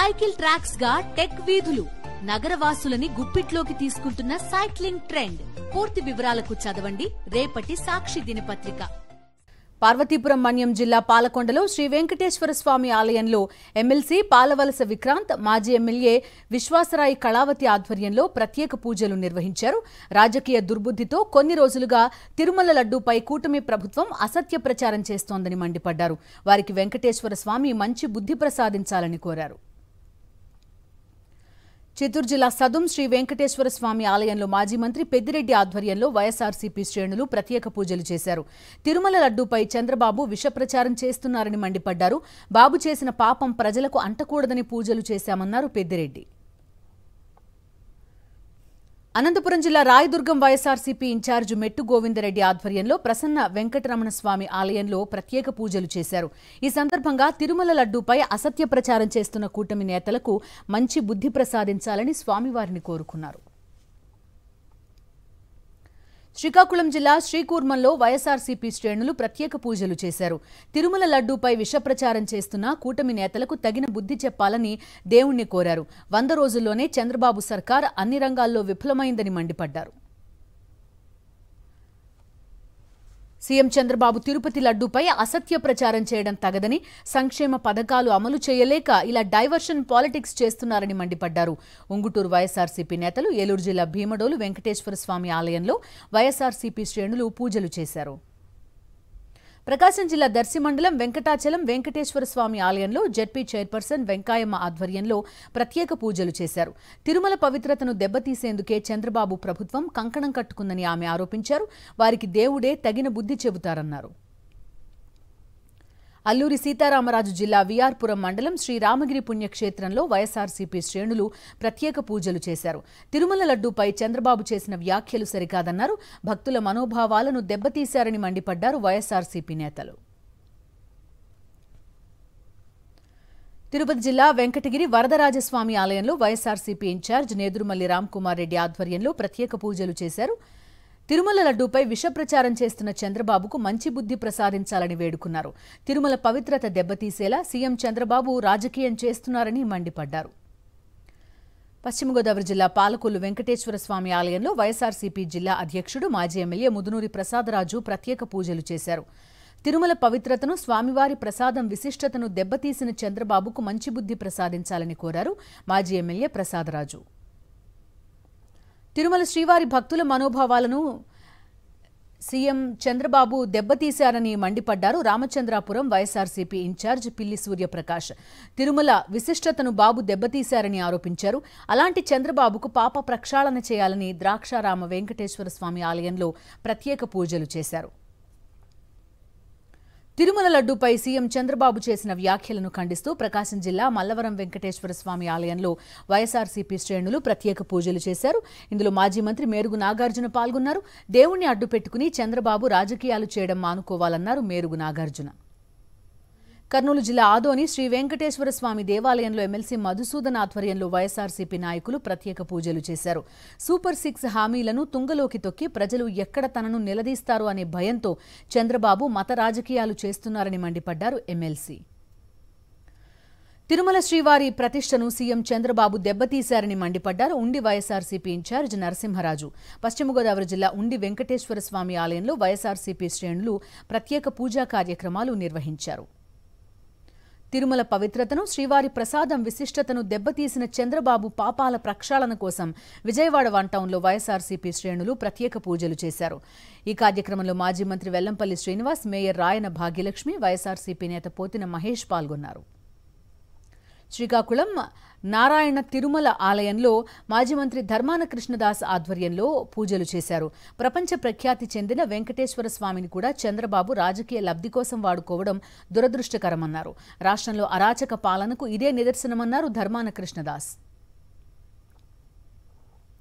Cycle tracks గా tech వీధులు నగరవాసులని గుప్పిట్లోకి తీసుకుంటున్న సైక్లింగ్ ట్రెండ్. పూర్తి వివరాలకు చదవండి రేపటి సాక్షి దినపత్రిక. పార్వతీపురం మన్యం జిల్లా పాలకొండలో శ్రీ వెంకటేశ్వర స్వామి ఆలయంలో ఎమ్మెల్సీ పాలవలస విక్రాంత్, మాజీ ఎమ్మెల్యే విశ్వాసరాయి కళావతి ఆధ్వర్యంలో ప్రత్యేక పూజలు నిర్వహించారు. రాజకీయ దుర్బుద్ధితో కొన్ని రోజులుగా తిరుమల లడ్డూపై కూటమి ప్రభుత్వం అసత్య ప్రచారం చేస్తోందని మండిపడ్డారు. వారికి వెంకటేశ్వర స్వామి మంచి బుద్ధి ప్రసాదించాలని కోరారు. చిత్తూరు జిల్లా సదుం శ్రీ వెంకటేశ్వర స్వామి ఆలయంలో మాజీ మంత్రి పెద్దిరెడ్డి ఆధ్వర్యంలో వైఎస్ఆర్సీపీ శ్రేణులు ప్రత్యేక పూజలు చేశారు. తిరుమల లడ్డూపై చంద్రబాబు విష ప్రచారం చేస్తున్నారని మండిపడ్డారు. బాబు చేసిన పాపం ప్రజలకు అంటకూడదని పూజలు చేశామన్నారు పెద్దిరెడ్డి. అనంతపురం జిల్లా రాయదుర్గం వైఎస్ఆర్సీపీ ఇన్ఛార్జ్ మెట్టు గోవిందరెడ్డి ఆధ్వర్యంలో ప్రసన్న వెంకటరమణ స్వామి ఆలయంలో ప్రత్యేక పూజలు చేశారు. ఈ సందర్భంగా తిరుమల లడ్డూపై అసత్య ప్రచారం చేస్తున్న కూటమి నేతలకు మంచి బుద్ధి ప్రసాదించాలని స్వామివారిని కోరుకున్నారు. శ్రీకాకుళం జిల్లా శ్రీకూర్మంలో వైఎస్ఆర్సీపీ శ్రేణులు ప్రత్యేక పూజలు చేశారు. తిరుమల లడ్డూపై విష ప్రచారం చేస్తున్న కూటమి నేతలకు తగిన బుద్ధి చెప్పాలని దేవుణ్ణి కోరారు. 100 రోజుల్లోనే చంద్రబాబు సర్కార్ అన్ని రంగాల్లో విఫలమైందని మండిపడ్డారు. సీఎం చంద్రబాబు తిరుపతి లడ్డూపై అసత్య ప్రచారం చేయడం తగదని, సంక్షేమ పథకాలు అమలు చేయలేక ఇలా డైవర్షన్ పాలిటిక్స్ చేస్తున్నారని మండిపడ్డారు. ఉంగుటూరు వైఎస్ఆర్సీపీ నేతలు ఏలూరు జిల్లా భీమడోలు వెంకటేశ్వర స్వామి ఆలయంలో వైఎస్ఆర్సీపీ శ్రేణులు పూజలు చేశారు. ప్రకాశం జిల్లా దర్శి మండలం వెంకటాచలం వెంకటేశ్వర స్వామి ఆలయంలో జెడ్పీ చైర్పర్సన్ వెంకాయమ్మ ఆధ్వర్యంలో ప్రత్యేక పూజలు చేశారు. తిరుమల పవిత్రతను దెబ్బతీసేందుకే చంద్రబాబు ప్రభుత్వం కంకణం కట్టుకుందని ఆమె ఆరోపించారు. వారికి దేవుడే తగిన బుద్ధి చెబుతారన్నారు. అల్లూరి సీతారామరాజు జిల్లా విఆర్పురం మండలం శ్రీ రామగిరి పుణ్యక్షేత్రంలో వైఎస్ఆర్సీపీ శ్రేణులు ప్రత్యేక పూజలు చేశారు. తిరుమల లడ్డూపై చంద్రబాబు చేసిన వ్యాఖ్యలు సరికాదన్నారు. భక్తుల మనోభావాలను దెబ్బతీశారని మండిపడ్డారు వైఎస్ఆర్సీపీ నేతలు. తిరుపతి జిల్లా వెంకటగిరి వరదరాజస్వామి ఆలయంలో వైఎస్ఆర్సీపీ ఇన్ఛార్జ్ నేదురుమల్లి రామ్కుమార్ రెడ్డి ఆధ్వర్యంలో ప్రత్యేక పూజలు చేశారు. తిరుమల లడ్డూపై విష ప్రచారం చేస్తున్న చంద్రబాబుకు మంచి బుద్ధి ప్రసాదించాలని వేడుకున్నారు. తిరుమల పవిత్రత దెబ్బతీసేలా సీఎం చంద్రబాబు రాజకీయం చేస్తున్నారని మండిపడ్డారు. పశ్చిమ గోదావరి జిల్లా పాలకొల్లు వెంకటేశ్వర స్వామి ఆలయంలో వైఎస్ఆర్సీపీ జిల్లా అధ్యక్షుడు మాజీ ఎమ్మెల్యే ముదునూరి ప్రసాదరాజు ప్రత్యేక పూజలు చేశారు. తిరుమల పవిత్రతను, స్వామివారి ప్రసాదం విశిష్టతను దెబ్బతీసిన చంద్రబాబుకు మంచి బుద్ధి ప్రసాదించాలని కోరారు మాజీ ఎమ్మెల్యే ప్రసాదరాజు. తిరుమల శ్రీవారి భక్తుల మనోభావాలను సీఎం చంద్రబాబు దెబ్బతీశారని మండిపడ్డారు. రామచంద్రాపురం వైఎస్ఆర్సీపీ ఇన్ఛార్జ్ పిల్లి సూర్యప్రకాష్ తిరుమల విశిష్టతను బాబు దెబ్బతీశారని ఆరోపించారు. అలాంటి చంద్రబాబుకు పాప ప్రక్షాళన చేయాలని ద్రాక్షారామ వెంకటేశ్వర స్వామి ఆలయంలో ప్రత్యేక పూజలు చేశారు. తిరుమల లడ్డూపై సీఎం చంద్రబాబు చేసిన వ్యాఖ్యలను ఖండిస్తూ ప్రకాశం జిల్లా మల్లవరం వెంకటేశ్వర స్వామి ఆలయంలో వైఎస్ఆర్సీపీ శ్రేణులు ప్రత్యేక పూజలు చేశారు. ఇందులో మాజీ మంత్రి మేరుగు నాగార్జున పాల్గొన్నారు. దేవుణ్ణి అడ్డుపెట్టుకుని చంద్రబాబు రాజకీయాలు చేయడం మానుకోవాలన్నారు మేరుగు నాగార్జున. కర్నూలు జిల్లా ఆదోని శ్రీ వెంకటేశ్వర స్వామి దేవాలయంలో ఎమ్మెల్సీ మధుసూదన్ ఆధ్వర్యంలో వైఎస్ఆర్సీపీ నాయకులు ప్రత్యేక పూజలు చేశారు. సూపర్ 6 హామీలను తుంగలోకి తొక్కి ప్రజలు ఎక్కడ తనను నిలదీస్తారు అనే భయంతో చంద్రబాబు మత రాజకీయాలు చేస్తున్నారని మండిపడ్డారు ఎమ్మెల్సీ. తిరుమల శ్రీవారి ప్రతిష్టను సీఎం చంద్రబాబు దెబ్బతీశారని మండిపడ్డారు ఉండి వైఎస్ఆర్సీపీ ఇన్ఛార్జ్ నరసింహరాజు. పశ్చిమ గోదావరి జిల్లా ఉండి వెంకటేశ్వర స్వామి ఆలయంలో వైఎస్ఆర్సీపీ శ్రేణులు ప్రత్యేక పూజా కార్యక్రమాలు నిర్వహించారు. తిరుమల పవిత్రతను, శ్రీవారి ప్రసాదం విశిష్టతను దెబ్బతీసిన చంద్రబాబు పాపాల ప్రక్షాళన కోసం విజయవాడ 1 టౌన్లో వైఎస్ఆర్సీపీ శ్రేణులు ప్రత్యేక పూజలు చేశారు. ఈ కార్యక్రమంలో మాజీ మంత్రి వెల్లంపల్లి శ్రీనివాస్, మేయర్ రాయన భాగ్యలక్ష్మి, వైఎస్ఆర్సీపీ నేత పోతిన మహేష్ పాల్గొన్నారు. శ్రీకాకుళం నారాయణ తిరుమల ఆలయంలో మాజీ మంత్రి ధర్మాన కృష్ణదాస్ ఆధ్వర్యంలో పూజలు చేశారు. ప్రపంచ ప్రఖ్యాతి చెందిన వెంకటేశ్వర స్వామిని కూడా చంద్రబాబు రాజకీయ లబ్ధి కోసం వాడుకోవడం దురదృష్టకరమన్నారు. రాష్ట్రంలో అరాచక పాలనకు ఇదే నిదర్శనమన్నారు ధర్మాన కృష్ణదాస్.